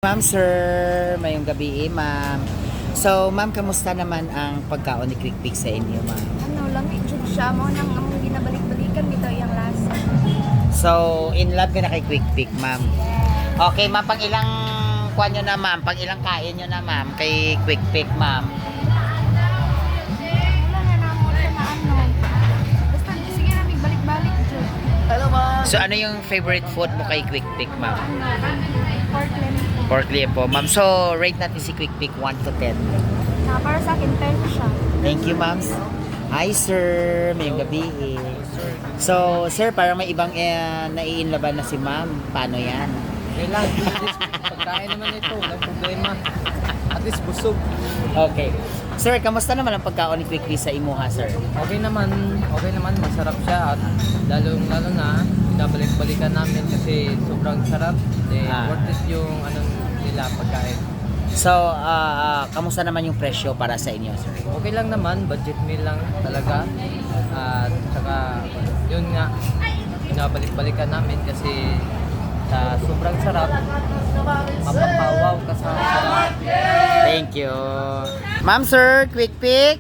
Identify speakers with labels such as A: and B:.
A: Ma'am, sir, mayong gabi, ma'am. So, ma'am, kamusta naman ang pagkaon ni Quick Pick sa inyo, ma'am?
B: Ano lang, i-jud siya mo nang among ginabalik-balikan dito yung lasa.
A: So, in love ka na kay Quick Pick, ma'am. Okay, ma'am, pang ilang kuan nyo na, ma'am? Pang ilang kain nyo na, ma'am, kay Quick Pick, ma'am?
B: Wala na namo siya na ano. Basta sige na balik-balik jud.
A: Hello, ma'am. So, ano yung favorite food mo kay Quick Pick, ma'am?
B: Pork lemon.
A: Pork liempo, ma'am. So, rate natin si Quick Pick 1 to 10.
B: Para sa akin, 10 siya.
A: Thank you, ma'am. Hi, sir. Mayong gabi. So, sir, parang may ibang naiinlaban na si ma'am. Paano yan?
C: Okay lang, pagkain naman ito, walang problema. At least busog.
A: Okay. Sir, kamusta naman ang pagkaon ni Quick Pick sa imuha, sir?
C: Okay naman, masarap siya. At lalo na, binabalik-balikan namin kasi sobrang sarap. Worth it yung nila pagkain.
A: So, kamusta naman yung presyo para sa inyo, sir?
C: Okay lang naman, budget meal lang talaga. At saka, yun nga, binabalik-balikan namin kasi sa sobrang sarap, mapapawaw ka sa sarap.
A: Thank you. Ma'am, sir, Quick Pick.